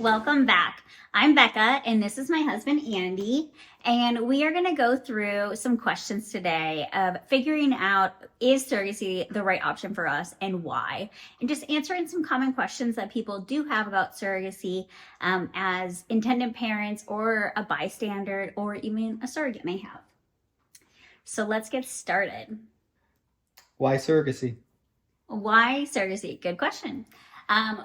Welcome back. I'm Becca, and this is my husband, Andy. And we are going to go through some questions today of figuring out, is surrogacy the right option for us and why? And just answering some common questions that people do have about surrogacy as intended parents or a bystander or even a surrogate may have. So let's get started. Why surrogacy? Why surrogacy? Good question.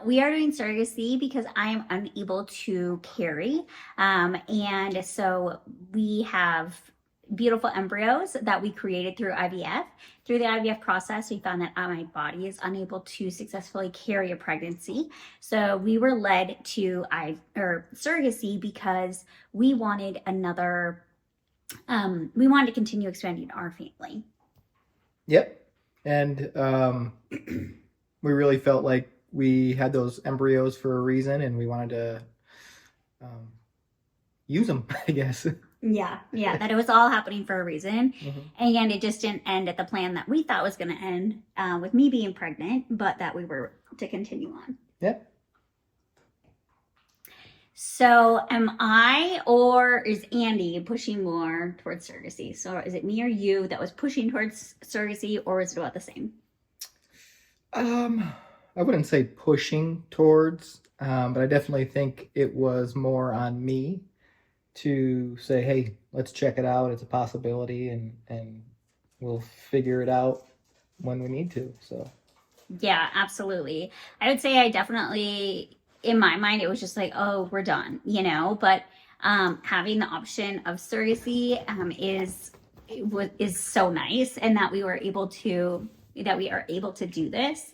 We are doing surrogacy because I am unable to carry. And so we have beautiful embryos that we created through IVF. Through the IVF process, we found that my body is unable to successfully carry a pregnancy. So we were led to surrogacy because we wanted we wanted to continue expanding our family. Yep. And we really felt like we had those embryos for a reason, and we wanted to use them, I guess. Yeah, that it was all happening for a reason. And it just didn't end at the plan that we thought was going to end with me being pregnant, but that we were to continue on. Yep. So am I or is Andy pushing more towards surrogacy? So is it me or you that was pushing towards surrogacy, or is it about the same? I wouldn't say pushing towards, but I definitely think it was more on me to say, hey, let's check it out. It's a possibility, and we'll figure it out when we need to. So yeah, absolutely. I would say I definitely, in my mind, it was just like, oh, we're done, but having the option of surrogacy is so nice, and that we are able to do this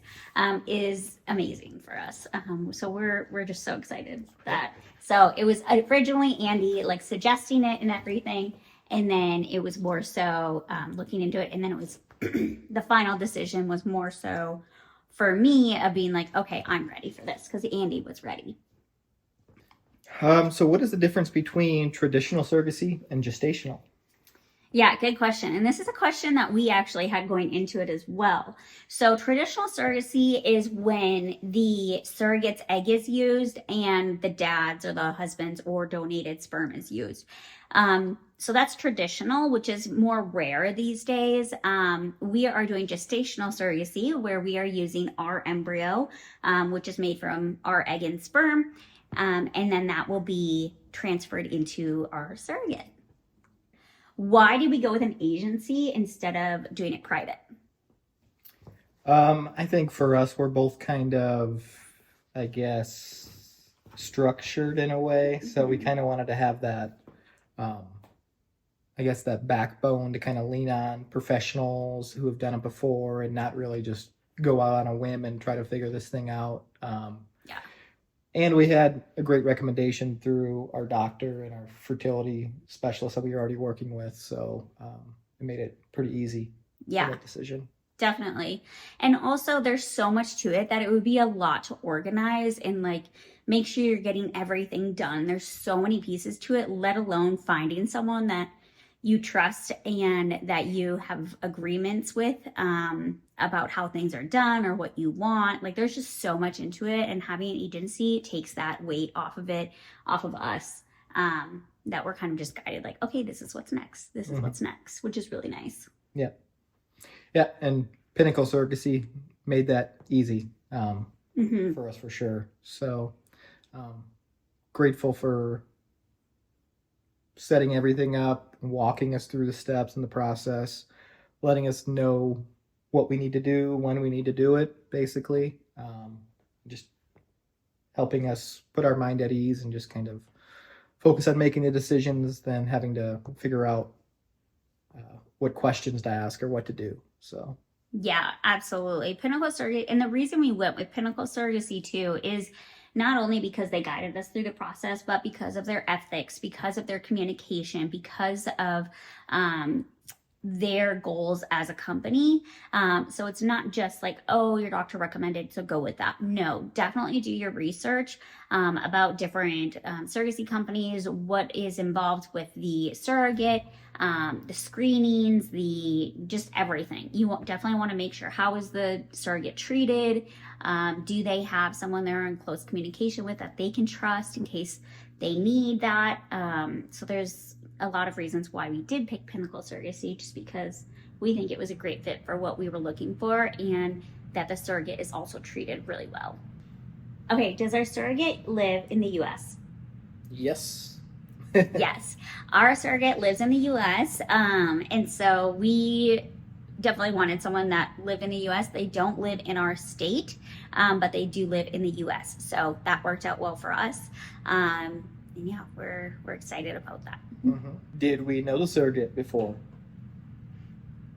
is amazing for us. So we're just so excited that. So it was originally Andy like suggesting it and everything, and then it was more so looking into it, and then it was the final decision was more so for me of being like, okay, I'm ready for this because Andy was ready. So what is the difference between traditional surrogacy and gestational? Yeah, good question. And this is a question that we actually had going into it as well. So traditional surrogacy is when the surrogate's egg is used and the dad's or the husband's or donated sperm is used. So that's traditional, which is more rare these days. We are doing gestational surrogacy, where we are using our embryo, which is made from our egg and sperm, and then that will be transferred into our surrogate. Why did we go with an agency instead of doing it private? I think for us, we're both kind of, I guess, structured in a way. So we kind of wanted to have that, I guess, that backbone to kind of lean on professionals who have done it before and not really just go out on a whim and try to figure this thing out. And we had a great recommendation through our doctor and our fertility specialist that we were already working with. So it made it pretty easy for that decision. Definitely. And also there's so much to it that it would be a lot to organize and like make sure you're getting everything done. There's so many pieces to it, let alone finding someone that you trust and that you have agreements with about how things are done or what you want. Like there's just so much into it, and having an agency takes that weight off of us, that we're kind of just guided like, okay, this is what's next. This is what's next, which is really nice. Yeah. Yeah. And Pinnacle Surrogacy made that easy for us for sure. So grateful for setting everything up, walking us through the steps in the process, letting us know what we need to do, when we need to do it, basically. Just helping us put our mind at ease and just kind of focus on making the decisions than having to figure out what questions to ask or what to do. So yeah, absolutely. Pinnacle Surrogacy, and the reason we went with Pinnacle Surrogacy too is not only because they guided us through the process, but because of their ethics, because of their communication, because of their goals as a company. So it's not just like, oh, your doctor recommended, so go with that. No, definitely do your research about different surrogacy companies, what is involved with the surrogate, the screenings, the just everything. You definitely want to make sure, how is the surrogate treated? Do they have someone they're in close communication with that they can trust in case they need that? So there's a lot of reasons why we did pick Pinnacle Surrogacy, just because we think it was a great fit for what we were looking for, and that the surrogate is also treated really well. Okay, does our surrogate live in the US? Yes. Yes, our surrogate lives in the US. And so we definitely wanted someone that lived in the US. They don't live in our state, but they do live in the US. So that worked out well for us. And yeah, we're excited about that. Did we know the surrogate before?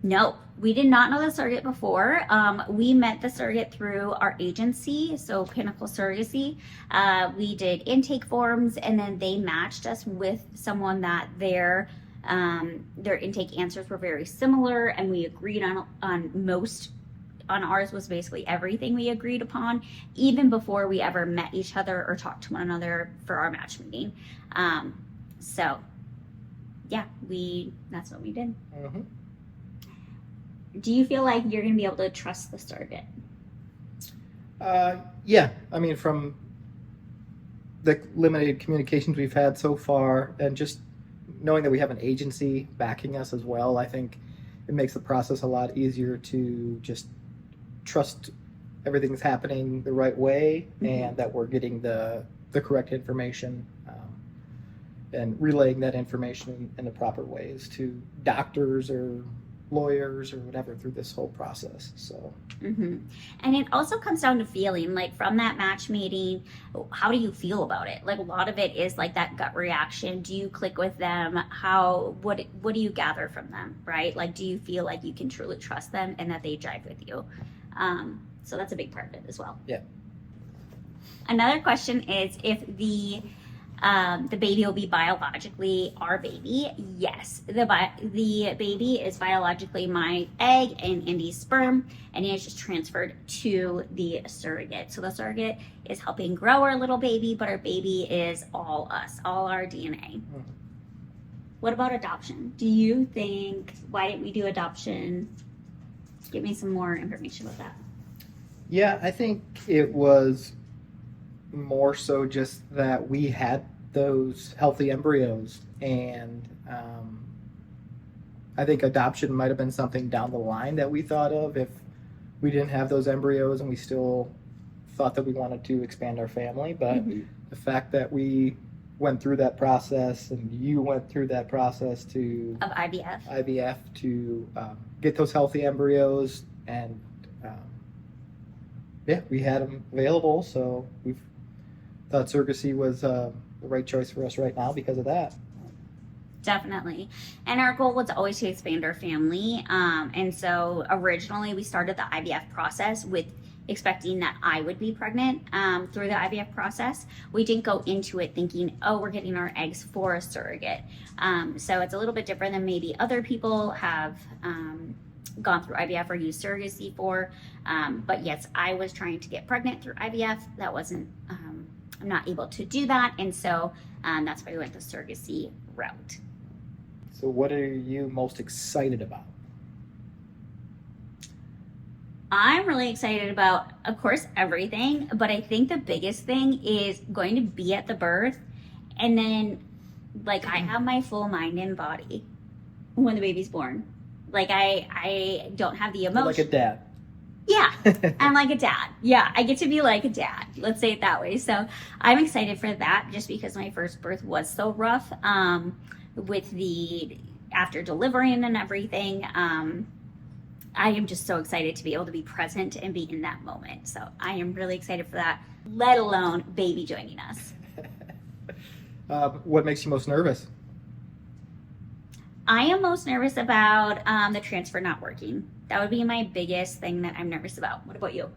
No, we did not know the surrogate before. We met the surrogate through our agency, so Pinnacle Surrogacy. We did intake forms, and then they matched us with someone that their intake answers were very similar, and we agreed on most. On ours was basically everything we agreed upon, even before we ever met each other or talked to one another for our match meeting. So yeah, that's what we did. Do you feel like you're going to be able to trust the surrogate? Yeah, I mean, from the limited communications we've had so far, and just knowing that we have an agency backing us as well, I think it makes the process a lot easier to just trust everything's happening the right way, and that we're getting the correct information, and relaying that information in the proper ways to doctors or lawyers or whatever through this whole process. So And it also comes down to feeling, like from that match meeting, how do you feel about it? Like a lot of it is like that gut reaction. Do you click with them? What do you gather from them, right? Like, do you feel like you can truly trust them and that they jive with you? So that's a big part of it as well. Yeah. Another question is if the baby will be biologically our baby. Yes, the baby is biologically my egg and Andy's sperm, and it is just transferred to the surrogate. So the surrogate is helping grow our little baby, but our baby is all us, all our DNA. What about adoption? Do you think, why didn't we do adoption? Give me some more information about that. Yeah, I think it was more so just that we had those healthy embryos, and I think adoption might have been something down the line that we thought of if we didn't have those embryos and we still thought that we wanted to expand our family. But the fact that we went through that process, and you went through that process of IVF to get those healthy embryos, and yeah, we had them available, so we've thought surrogacy was the right choice for us right now because of that. Definitely. And our goal was always to expand our family. And so originally we started the IVF process with expecting that I would be pregnant through the IVF process. We didn't go into it thinking, oh, we're getting our eggs for a surrogate. So it's a little bit different than maybe other people have gone through IVF or used surrogacy for. But yes, I was trying to get pregnant through IVF. That wasn't, I'm not able to do that. And so that's why we went the surrogacy route. So what are you most excited about? I'm really excited about, of course, everything, but I think the biggest thing is going to be at the birth, and then like I have my full mind and body when the baby's born. Like I don't have the emotion. You're like a dad. Yeah, I'm like a dad. Yeah, I get to be like a dad. Let's say it that way. So I'm excited for that, just because my first birth was so rough with the after delivering and everything. I am just so excited to be able to be present and be in that moment. So I am really excited for that, let alone baby joining us. What makes you most nervous? I am most nervous about the transfer not working. That would be my biggest thing that I'm nervous about. What about you?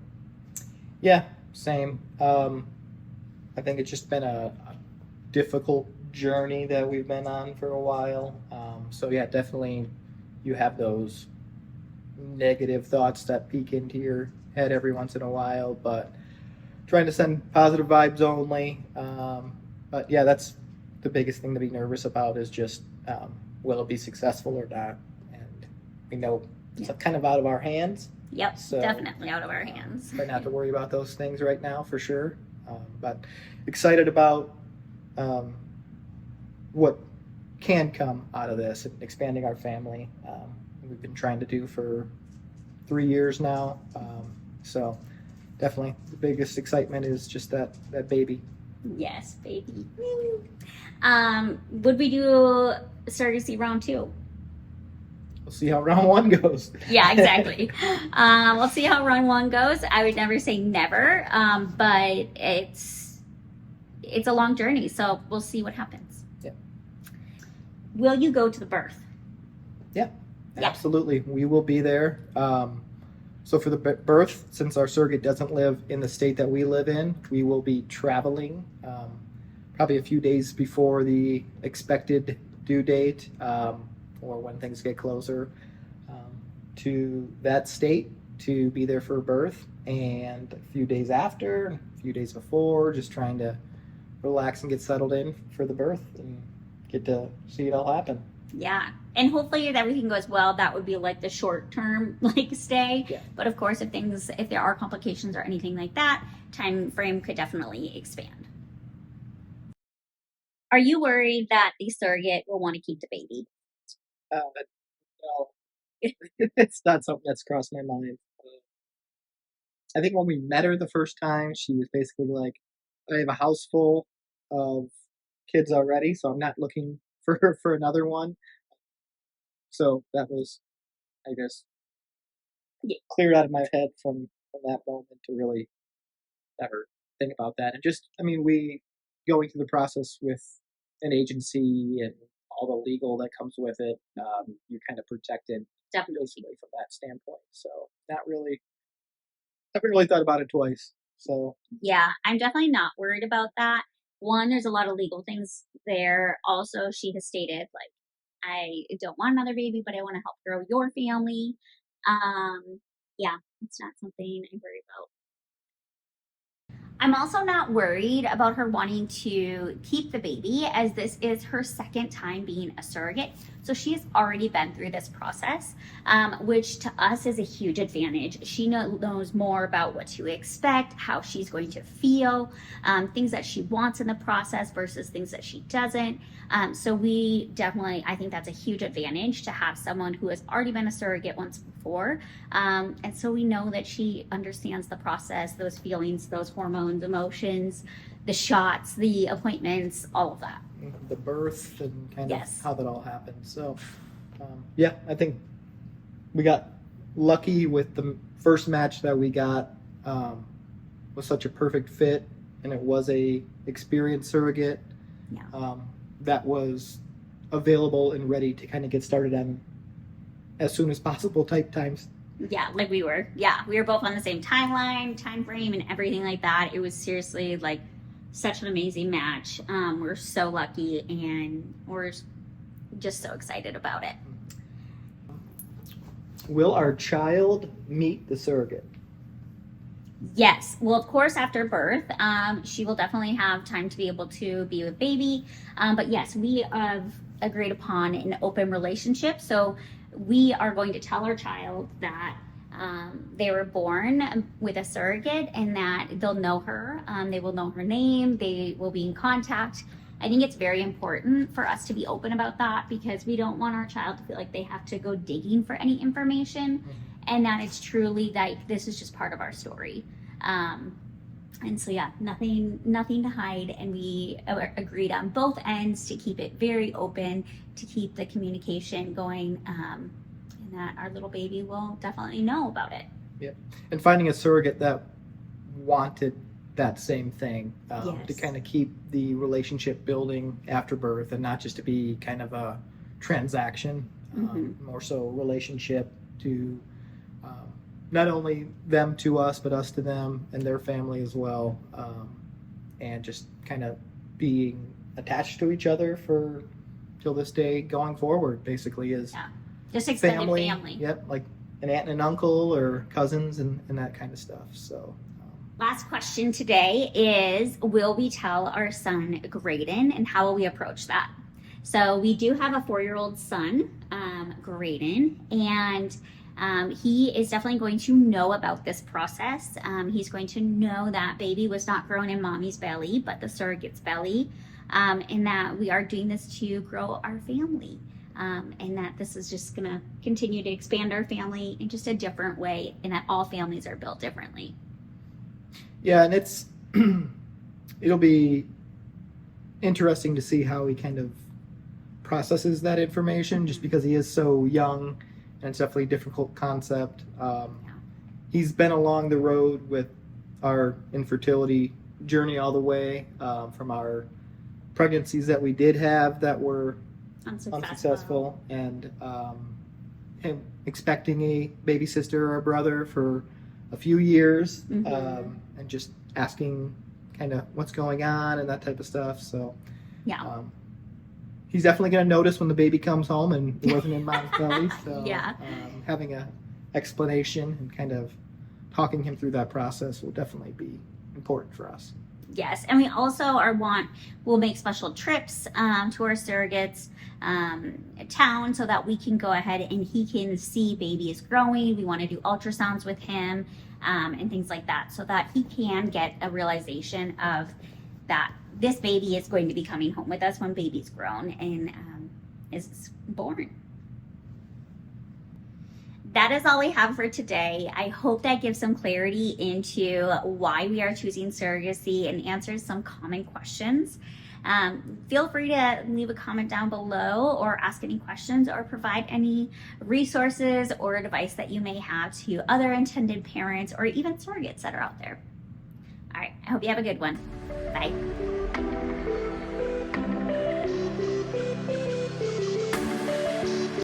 Yeah, same. I think it's just been a difficult journey that we've been on for a while. So yeah, definitely you have those negative thoughts that peek into your head every once in a while, but trying to send positive vibes only. But yeah, that's the biggest thing to be nervous about is just will it be successful or not? And we know it's kind of out of our hands. Yep, So, definitely out of our hands. Try not to worry about those things right now for sure. But excited about what can come out of this and expanding our family. We've been trying to do for 3 years now. So definitely the biggest excitement is just that baby. Yes, baby. Would we do surrogacy round 2? We'll see how round 1 goes. Yeah, exactly. We'll see how round 1 goes. I would never say never, but it's a long journey, so we'll see what happens. Yeah. Will you go to the birth? Yeah, absolutely. We will be there. So for the birth, since our surrogate doesn't live in the state that we live in, we will be traveling probably a few days before the expected due date or when things get closer to that state to be there for birth, and a few days after, a few days before, just trying to relax and get settled in for the birth and get to see it all happen. Yeah, and hopefully if everything goes well, that would be like the short term like stay. Yeah. But of course, if there are complications or anything like that, time frame could definitely expand. Are you worried that the surrogate will want to keep the baby? No, it's not something that's crossed my mind. I think when we met her the first time, she was basically like, I have a house full of kids already, so I'm not looking for another one. So that was, I guess, cleared out of my head from that moment to really never think about that. And just, I mean, we going through the process with an agency and all the legal that comes with it, you're kind of protected Definitely. from that standpoint. So not really, haven't really thought about it twice. So Yeah, I'm definitely not worried about that. One, there's a lot of legal things there. Also, she has stated, like, I don't want another baby, but I want to help grow your family. Yeah, it's not something I worry about. I'm also not worried about her wanting to keep the baby, as this is her second time being a surrogate. So she has already been through this process, which to us is a huge advantage. She knows more about what to expect, how she's going to feel, things that she wants in the process versus things that she doesn't. So we definitely, I think that's a huge advantage to have someone who has already been a surrogate once before. And so we know that she understands the process, those feelings, those hormones, emotions, the shots, the appointments, all of that. the birth and kind of Yes. how that all happened. So, yeah, I think we got lucky with the first match that we got. Was such a perfect fit, and it was a experienced surrogate Yeah. that was available and ready to kind of get started on as soon as possible type times. Yeah, like we were. Yeah, we were both on the same timeline, time frame, and everything like that. It was seriously like such an amazing match. We're so lucky, and we're just so excited about it. Will our child meet the surrogate? Yes. Well, of course, after birth, she will definitely have time to be able to be with baby. But yes, we have agreed upon an open relationship. So we are going to tell our child that they were born with a surrogate and that they'll know her. They will know her name. They will be in contact. I think it's very important for us to be open about that, because we don't want our child to feel like they have to go digging for any information, and that it's truly like this is just part of our story. And so yeah, nothing to hide, and we agreed on both ends to keep it very open, to keep the communication going, and that our little baby will definitely know about it. Yep. And finding a surrogate that wanted that same thing, to Yes. kind of keep the relationship building after birth, and not just to be kind of a transaction, more so relationship to not only them to us, but us to them and their family as well, and just kind of being attached to each other for till this day going forward. Basically, is Just extended family. Yep, like an aunt and an uncle or cousins and that kind of stuff. So Last question today is, will we tell our son Graydon, and how will we approach that? So we do have a 4-year-old son, Graydon, and he is definitely going to know about this process. He's going to know that baby was not grown in mommy's belly, but the surrogate's belly, and that we are doing this to grow our family. And that this is just going to continue to expand our family in just a different way, and that all families are built differently. Yeah, and it'll be interesting to see how he kind of processes that information, just because he is so young, and it's definitely a difficult concept. He's been along the road with our infertility journey all the way, from our pregnancies that we did have that were unsuccessful, and him expecting a baby sister or a brother for a few years, and just asking kind of what's going on and that type of stuff. So he's definitely going to notice when the baby comes home and it wasn't in mom's belly. So having a explanation and kind of talking him through that process will definitely be important for us. Yes, and we also we'll make special trips to our surrogates town, so that we can go ahead and he can see baby is growing. We want to do ultrasounds with him, and things like that, so that he can get a realization of that this baby is going to be coming home with us when baby's grown and is born. That is all we have for today. I hope that gives some clarity into why we are choosing surrogacy and answers some common questions. Feel free to leave a comment down below, or ask any questions, or provide any resources or advice that you may have to other intended parents or even surrogates that are out there. All right, I hope you have a good one. Bye.